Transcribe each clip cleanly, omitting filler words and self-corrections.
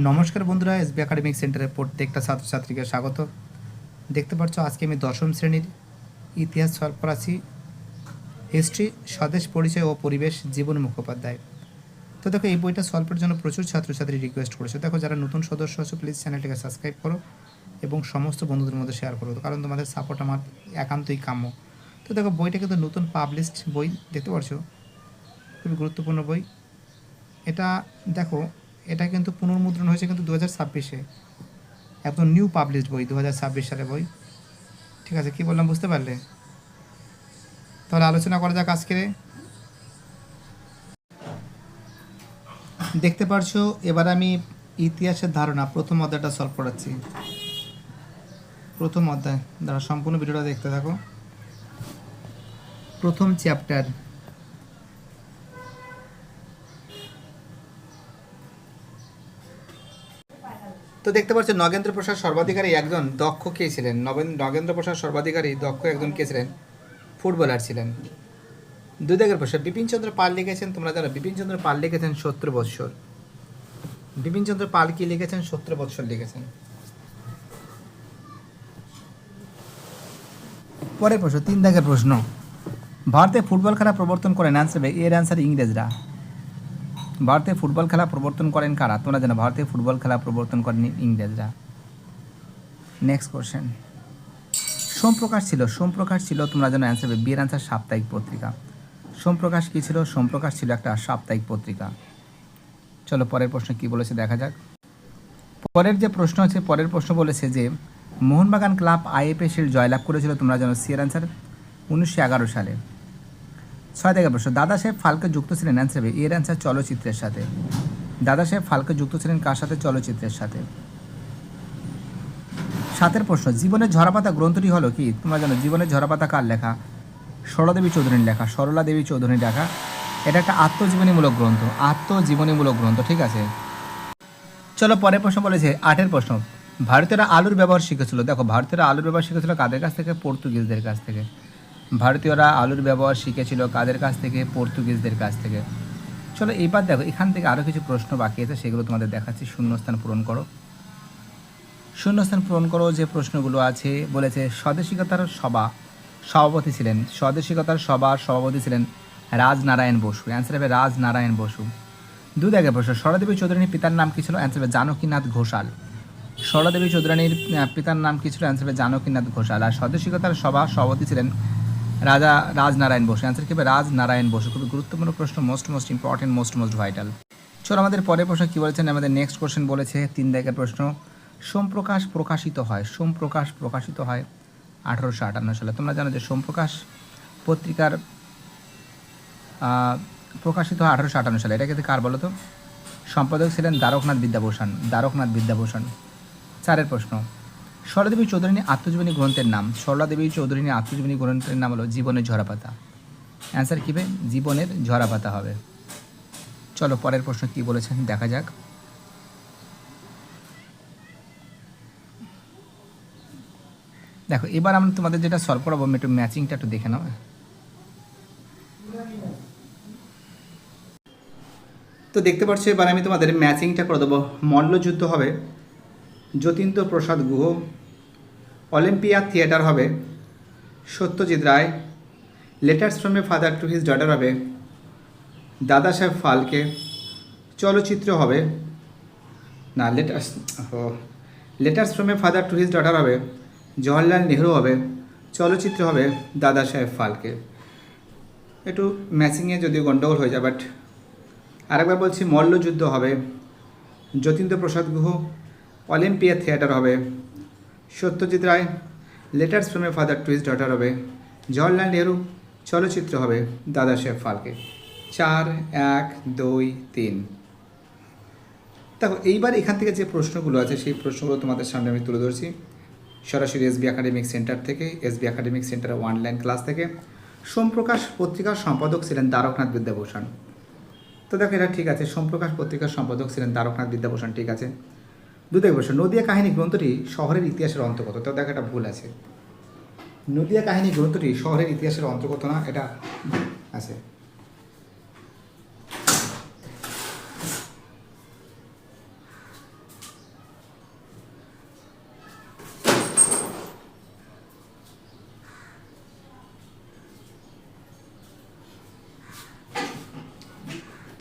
নমস্কার বন্ধুরা, SB academic সেন্টারের প্রত্যেকটা ছাত্রছাত্রীকে স্বাগত। দেখতে পাচ্ছ আজকে আমি দশম শ্রেণীর ইতিহাস সলভ করাচ্ছি। হিস্ট্রি, স্বদেশ পরিচয় ও পরিবেশ, জীবন মুখোপাধ্যায়। তো দেখো, এই বইটা সলভের জন্য প্রচুর ছাত্রছাত্রী রিকোয়েস্ট করেছে। দেখো, যারা নতুন সদস্য আছো প্লিজ চ্যানেলটিকে সাবস্ক্রাইব করো এবং সমস্ত বন্ধুদের মধ্যে শেয়ার করো, কারণ তোমাদের সাপোর্ট আমার একান্তই কাম্য। তো দেখো, বইটা কিন্তু নতুন পাবলিশড বই, দেখতে পাচ্ছো খুবই গুরুত্বপূর্ণ বই এটা। দেখো, এটা কিন্তু পুনর্মুদ্রণ হয়েছে কিন্তু 2026-এ, একদম নিউ পাবলিশড বই, 2026 সালে বই। ঠিক আছে, কী বললাম বুঝতে পারলে? তাহলে আলোচনা করা যাক আজকে। দেখতে পারছো, এবার আমি ইতিহাসের ধারণা প্রথম অধ্যায়টা সলভ করাচ্ছি। প্রথম অধ্যায় দ্বারা সম্পূর্ণ ভিডিওটা দেখতে থাকো। প্রথম চ্যাপ্টার। তো দেখতে পাচ্ছ, নগেন্দ্র প্রসাদ সর্বাধিকারী একজন দক্ষ কে ছিলেন? নগেন্দ্র প্রসাদ সর্বাধিকারী দক্ষ একজন কে ছিলেন? ফুটবলার ছিলেন। দুই দাগের প্রশ্ন, বিপিনচন্দ্র পাল লিখেছেন, তোমরা জানো বিপিনচন্দ্র পাল লিখেছেন 70 বৎসর। বিপিনচন্দ্র পাল কি লিখেছেন? 70 বৎসর লিখেছেন। পরের প্রশ্ন, 3 দাগের প্রশ্ন, ভারতে ফুটবল খেলা প্রবর্তন করেন? অ্যান্সার হবে এর অ্যান্সার ইংরেজরা। ভারতে ফুটবল খেলা প্রবর্তন করেন কারা? তোমরা জানো ভারতে ফুটবল খেলা প্রবর্তন করেন ইংরেজরা। নেক্সট কোশ্চেন, সোমপ্রকাশ ছিল তোমরা জানো অ্যান্সার হবে বিয়ের অ্যান্সার সাপ্তাহিক পত্রিকা। সোমপ্রকাশ কী ছিল? সোমপ্রকাশ ছিল একটা সাপ্তাহিক পত্রিকা। চলো পরের প্রশ্ন কি বলেছে দেখা যাক। পরের যে প্রশ্ন আছে, পরের প্রশ্ন বলেছে যে মোহনবাগান ক্লাব আইএফএ শিল্ড জয়লাভ করেছিল, তোমরা জানো সি এর অ্যান্সার 1911 সালে। 6 থেকে প্রশ্ন, দাদা সাহেব ফালকে যুক্ত ছিলেন? অ্যান্সার হবে এর অ্যান্সার চলচ্চিত্রের সাথে। দাদা সাহেব ফালকে যুক্ত ছিলেন কার সাথে? চলচ্চিত্রের সাথে। 7 প্রশ্ন, জীবনের ঝরাপাতা গ্রন্থটি হলো কি? তোমরা জানো জীবনের ঝরাপাতা কার লেখা? সরলা দেবী চৌধুরীর লেখা। সরলা দেবী চৌধুরীর লেখা। এটা একটা আত্মজীবনীমূলক গ্রন্থ, ঠিক আছে। চলো পরের প্রশ্ন বলেছে 8 প্রশ্ন, ভারতীয়রা আলুর ব্যবহার শিখেছিল। দেখো, ভারতীয়রা আলুর ব্যবহার শিখেছিল কাদের কাছ থেকে? পর্তুগিজদের কাছ থেকে। ভারতীয়রা আলুর ব্যবহার শিখেছিল কাদের কাছ থেকে? পর্তুগিজদের কাছ থেকে। চলো এইবার দেখো, এখান থেকে আরও কিছু প্রশ্ন বাকি আছে, সেগুলো তোমাদের দেখাচ্ছি। শূন্যস্থান পূরণ করো। যে প্রশ্নগুলো আছে, বলেছে স্বদেশিকতার সভাপতি ছিলেন। স্বদেশিকতার সভার সভাপতি ছিলেন রাজনারায়ণ বসু। অ্যান্সার হবে রাজনারায়ণ বসু। 2 দাগের প্রশ্ন, সরলাদেবী চৌধুরানীর পিতার নাম কী ছিল? অ্যান্সার হবে জানকীনাথ ঘোষাল। সরলাদেবী চৌধুরানীর পিতার নাম কী ছিল? অ্যান্সার হবে জানকীনাথ ঘোষাল। আর স্বদেশিকতার সভাপতি ছিলেন রাজনারায়ণ বসু। অ্যান্সার কী হবে? রাজনারায়ণ বসু। খুবই গুরুত্বপূর্ণ প্রশ্ন, মোস্ট ইম্পর্টেন্ট, মোস্ট ভাইটাল। চলো আমাদের পরের প্রশ্ন কী বলেছেন, আমাদের নেক্সট কোশ্চেন বলেছে 3 দাগের প্রশ্ন, সোমপ্রকাশ প্রকাশিত হয় 1858 সালে। তোমরা জানো যে সোমপ্রকাশ পত্রিকার প্রকাশিত হয় 1858 সালে। এটা কিন্তু কার বলো তো? সম্পাদক ছিলেন দ্বারকনাথ বিদ্যাভূষণ। 4 প্রশ্ন, সরলাদেবী চৌধুরানীর আত্মজীবনী গ্রন্থের নাম? সরলাদেবী চৌধুরানীর আত্মজীবনী গ্রন্থের নাম হলো জীবনের ঝরাপাতা। অ্যান্সার কী হবে? জীবনের ঝরাপাতা হবে। চলো পরের প্রশ্ন কী বলেছেন দেখা যাক। দেখো, এবার আমরা তোমাদের যেটা সলভ করাবো, আমি একটু ম্যাচিংটা একটু দেখে নাও। তো দেখতে পাচ্ছ, এবার আমি তোমাদের ম্যাচিংটা করে দেবো। মল্লযুদ্ধ হবে যতীন্দ্র প্রসাদ গুহ। অলিম্পিয়া থিয়েটার হবে Satyajit Ray. Letters from a father to his daughter হবে দাদা সাহেব ফালকে। চলচ্চিত্র হবে না, letters from a father to his daughter হবে জওহরলাল নেহরু হবে। চলচ্চিত্র হবে দাদা সাহেব ফালকে। একটু ম্যাচিংয়ে যদিও গণ্ডগোল হয়ে যায়, বাট আরেকবার বলছি, মল্লযুদ্ধ হবে যতীন্দ্র প্রসাদ গুহ। অলিম্পিয়া থিয়েটার হবে Satyajit Ray. Letters from a father to his daughter হবে জওহরলাল নেহরু। চলচ্চিত্র হবে দাদা সাহেব ফালকে। 4, 1, 2, 3। দেখো, এইবার এখান থেকে যে প্রশ্নগুলো আছে সেই প্রশ্নগুলো তোমাদের সামনে আমি তুলে ধরছি সরাসরি এসবি একাডেমিক সেন্টার থেকে, এসবি একাডেমিক সেন্টারের অনলাইন ক্লাস থেকে। সোমপ্রকাশ পত্রিকার সম্পাদক ছিলেন দ্বারকনাথ বিদ্যাভূষণ। তো দেখো, এটা ঠিক আছে, সোমপ্রকাশ পত্রিকার সম্পাদক ছিলেন দ্বারকনাথ বিদ্যাভূষণ, ঠিক আছে। 2 দাগের প্রশ্ন, নদিয়া কাহিনী গ্রন্থটি শহরের ইতিহাসের অন্তর্গত। তো দেখো, এটা ভুল আছে। নদিয়া কাহিনী গ্রন্থটি শহরের ইতিহাসের অন্তর্গত না, এটা আছে।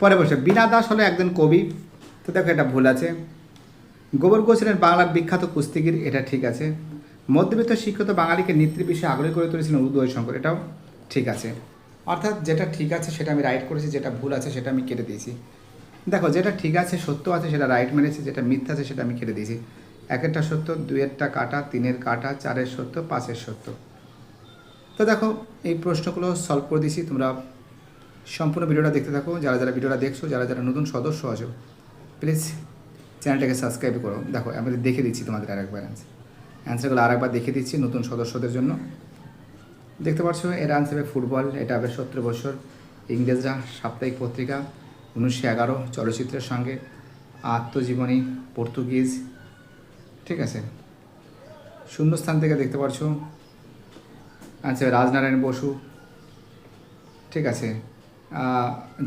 পরে বসে বীণা দাস হলো একজন কবি, তো দেখো এটা ভুল আছে। গোবর গোছ ছিলেন বাংলার বিখ্যাত কুস্তিগির, এটা ঠিক আছে। মধ্যবিত্ত শিক্ষিত বাঙালিকে নৃত্যের বিষয়ে আগ্রহী করে তুলেছিলেন উদয় শঙ্কর, এটাও ঠিক আছে। অর্থাৎ যেটা ঠিক আছে সেটা আমি রাইট করেছি, যেটা ভুল আছে সেটা আমি কেটে দিয়েছি। দেখো যেটা ঠিক আছে সত্য আছে সেটা রাইট মেরেছি, যেটা মিথ্যা আছে সেটা আমি কেটে দিয়েছি। একেরটা সত্য, দুইয়েরটা কাটা, তিনের কাটা, চারের সত্য, পাঁচের সত্য। তো দেখো এই প্রশ্নগুলো সলভ করে দিয়েছি, তোমরা সম্পূর্ণ ভিডিওটা দেখতে থাকো। যারা যারা ভিডিওটা দেখছো, যারা যারা নতুন সদস্য আছো, প্লিজ চ্যানেলটাকে সাবস্ক্রাইব করো। দেখো আমি দেখে দিচ্ছি তোমাদের আরেকবার অ্যান্সারগুলো আরেকবার দেখে দিচ্ছি নতুন সদস্যদের জন্য। দেখতে পাচ্ছ এর আনসার হবে ফুটবল, এটা হবে 17 বছর। ইংরেজরা, সাপ্তাহিক পত্রিকা, 1911, চলচ্চিত্রের সঙ্গে, আত্মজীবনী, পর্তুগিজ, ঠিক আছে। শূন্যস্থান থেকে দেখতে পাচ্ছ আনসার রাজনারায়ণ বসু, ঠিক আছে।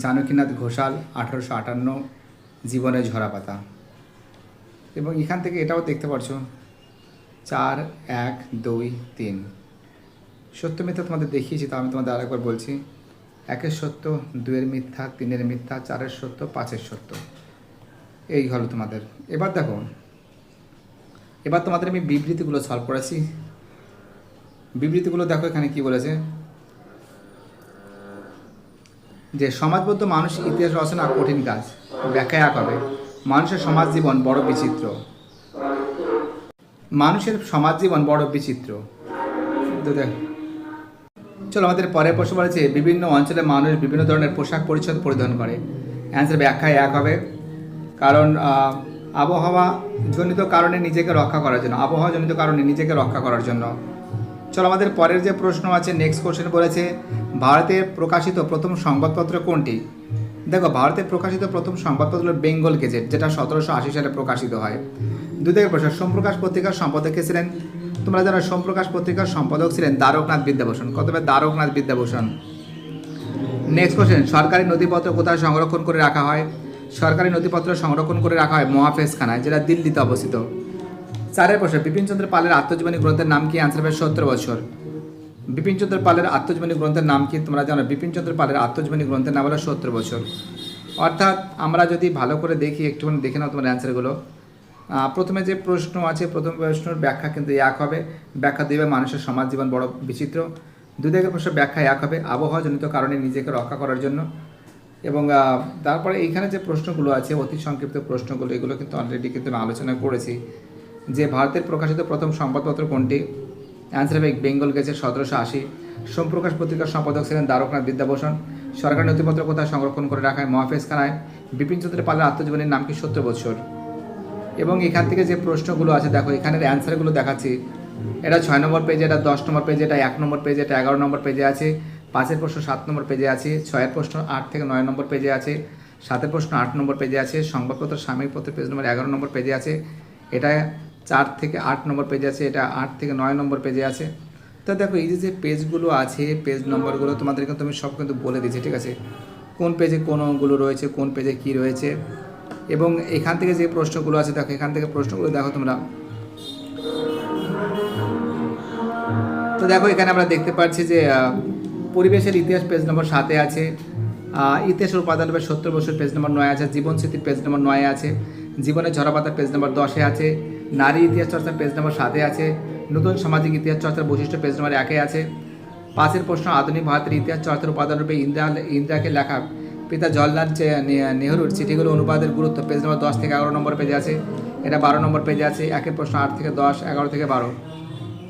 জানকীনাথ ঘোষাল, 1858, জীবনের ঝরা পাতা। এবং এখান থেকে এটাও দেখতে পাচ্ছ 4, 1, 2, 3। সত্য মিথ্যা তোমাদের দেখিয়েছি, তো আমি তোমাদের আরেকবার বলছি। 1-এর সত্য, 2-এর মিথ্যা, 3-এর মিথ্যা, 4-এর সত্য, 5-এর সত্য। এই হলো তোমাদের। এবার দেখো, এবার তোমাদের আমি বিবৃতিগুলো সলভ করেছি। বিবৃতিগুলো দেখো এখানে কি বলেছে, যে সমাজবদ্ধ মানুষ ইতিহাস রচনা কঠিন কাজ। ব্যাখ্যা এক হবে, মানুষের সমাজ জীবন বড় বিচিত্র। মানুষের সমাজ জীবন বড় বিচিত্র। তো দেখ, চলো আমাদের পরের প্রশ্ন বলেছে, বিভিন্ন অঞ্চলে মানুষ বিভিন্ন ধরনের পোশাক পরিচ্ছদ পরিধান করে। অ্যান্সার ব্যাখ্যায় এক হবে, কারণ আবহাওয়া জনিত কারণে নিজেকে রক্ষা করার জন্য, আবহাওয়া জনিত কারণে নিজেকে রক্ষা করার জন্য। চলো আমাদের পরের যে প্রশ্ন আছে, নেক্সট কোশ্চেন বলেছে, ভারতের প্রকাশিত প্রথম সংবাদপত্র কোনটি? দেখো ভারতের প্রকাশিত প্রথম সংবাদপত্র হল বেঙ্গল গেজেট, যেটা 1780 সালে প্রকাশিত হয়। দুই থেকে প্রশ্ন, সোমপ্রকাশ পত্রিকার সম্পাদক কে ছিলেন? তোমরা জানো সোমপ্রকাশ পত্রিকার সম্পাদক ছিলেন দ্বারকনাথ বিদ্যাভূষণ। কত হবে? দ্বারকনাথ বিদ্যাভূষণ। নেক্সট কোশ্চেন, সরকারি নথিপত্র কোথায় সংরক্ষণ করে রাখা হয়? সরকারি নথিপত্র সংরক্ষণ করে রাখা হয় মহাফেজখানায়, যেটা দিল্লিতে অবস্থিত। চারের প্রশ্ন, বিপিনচন্দ্র পালের আত্মজীবনী গ্রন্থের নাম কি? অ্যান্সার হবে 17 বছর। বিপিনচন্দ্র পালের আত্মজীবনী গ্রন্থের নাম কি? তোমরা জানো বিপিনচন্দ্র পালের আত্মজীবনী গ্রন্থের নাম হলো 17 বছর। অর্থাৎ আমরা যদি ভালো করে দেখি, একটুখানি দেখে নাও তোমার অ্যান্সারগুলো। প্রথমে যে প্রশ্ন আছে, প্রথম প্রশ্নের ব্যাখ্যা কিন্তু এক হবে। ব্যাখ্যা দেবে মানুষের সমাজ জীবন বড় বিচিত্র। দুই থেকে প্রশ্ন ব্যাখ্যা এক হবে, আবহাওয়াজনিত কারণে নিজেকে রক্ষা করার জন্য। এবং তারপরে এইখানে যে প্রশ্নগুলো আছে, অতি সংক্ষিপ্ত প্রশ্নগুলো, এগুলো কিন্তু অলরেডি কিন্তু আমি আলোচনা করেছি, যে ভারতের প্রকাশিত প্রথম সংবাদপত্র কোনটি? অ্যান্সার হবে বেঙ্গল গেজেট, 1780। সোমপ্রকাশ পত্রিকার সম্পাদক ছিলেন দ্বারকনাথ বিদ্যাভূষণ। সরকারি নথিপত্র কোথায় সংরক্ষণ করে রাখা হয়? মহাফেজখানায়। বিপিনচন্দ্র পালের আত্মজীবনীর নাম কি? 17 বছর। এবং এখান থেকে যে প্রশ্নগুলো আছে দেখো, এখানের অ্যান্সারগুলো দেখাচ্ছি। এটা 6 নম্বর পেজে, এটা 10 নম্বর পেজে, এটা 1 নম্বর পেজে, এটা 11 নম্বর পেজে আছে। 5-এর প্রশ্ন 7 নম্বর পেজে আছে। 6-এর প্রশ্ন 8 থেকে 9 নম্বর পেজে আছে। 7-এর প্রশ্ন 8 নম্বর পেজে আছে। সংবাদপত্র সাময়িক পত্র পেজ নম্বর 11 নম্বর পেজে আছে। এটা 4 থেকে 8 নম্বর পেজে আছে। এটা 8 থেকে 9 নম্বর পেজে আছে। তো দেখো এই যে পেজগুলো আছে, পেজ নম্বরগুলো তোমাদের কিন্তু আমি সব কিন্তু বলে দিচ্ছি, ঠিক আছে, কোন পেজে কোনগুলো রয়েছে, কোন পেজে কি রয়েছে। এবং এখান থেকে যে প্রশ্নগুলো আছে দেখো, এখান থেকে প্রশ্নগুলো দেখো তোমরা। তো দেখো এখানে আমরা দেখতে পাচ্ছি যে পরিবেশের ইতিহাস পেজ নম্বর 7-এ আছে। ইতিহাসের উপাদান হবে 70 বছর, পেজ নম্বর 9 আছে। জীবন স্মৃতির পেজ নম্বর 9 আছে। জীবনের ঝরাপাতা পেজ নম্বর 10-এ আছে। নারী ইতিহাস চর্চা পেজ নম্বর 7-এ আছে। নতুন সামাজিক ইতিহাস চর্চার বৈশিষ্ট্য পেজ নম্বর 1-এ আছে। 5-এর প্রশ্ন, আধুনিক ভারতের ইতিহাস চর্চার উপাদান রূপে ইন্দিরাকে লেখা পিতা জওহরলাল নেহরুর চিঠিগুলো অনুবাদের গুরুত্ব পেজ নম্বর 10 থেকে 11 নম্বর পেজে আছে। এটা 12 নম্বর পেজে আছে। 1-এর প্রশ্ন 8 থেকে 10, 11 থেকে 12।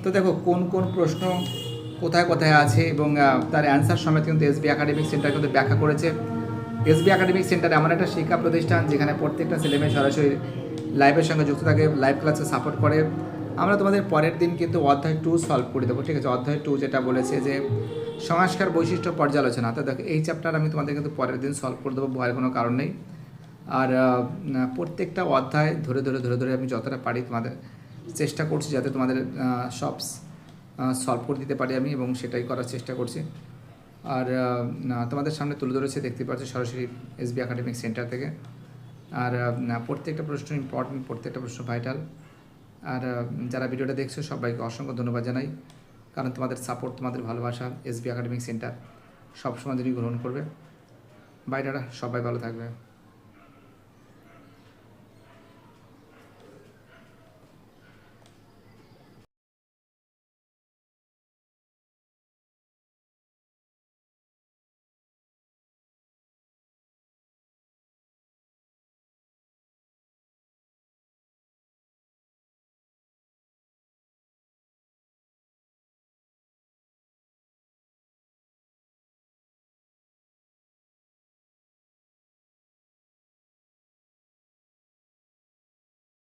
তো দেখো কোন কোন প্রশ্ন কোথায় কোথায় আছে এবং তার অ্যান্সার সমেত কিন্তু এসবি একাডেমিক সেন্টার কিন্তু ব্যাখ্যা করেছে। এসবি একাডেমিক সেন্টার এমন একটা শিক্ষা প্রতিষ্ঠান যেখানে প্রত্যেকটা ছেলেমেয়ে সরাসরি লাইভের সঙ্গে যুক্ত থাকে, লাইভ ক্লাসে সাপোর্ট করে। আমরা তোমাদের পরের দিন কিন্তু অধ্যায় 2 সলভ করে দেবো, ঠিক আছে। অধ্যায় 2 যেটা বলেছে যে সংস্কার বৈশিষ্ট্য পর্যালোচনা, তো দেখো এই চ্যাপ্টার আমি তোমাদের কিন্তু পরের দিন সলভ করে দেবো, ভয়ের কোনো কারণ নেই। আর প্রত্যেকটা অধ্যায় ধরে ধরে ধরে ধরে আমি যতটা পারি তোমাদের চেষ্টা করছি যাতে তোমাদের সব সলভ করে দিতে পারি আমি, এবং সেটাই করার চেষ্টা করছি। আর তোমাদের সামনে তুলে ধরেছে, দেখতে পাচ্ছি সরাসরি এসবি একাডেমিক সেন্টার থেকে। আর প্রত্যেকটা প্রশ্ন ইম্পর্টেন্ট, প্রত্যেকটা প্রশ্ন ভাইটাল। আর যারা ভিডিওটা দেখছো সবাইকে অসংখ্য ধন্যবাদ জানাই, কারণ তোমাদের সাপোর্ট, তোমাদের ভালোবাসা এসবি একাডেমিক সেন্টার সবসময় যদি গ্রহণ করবে। বাইরেটা সবাই ভালো থাকবে।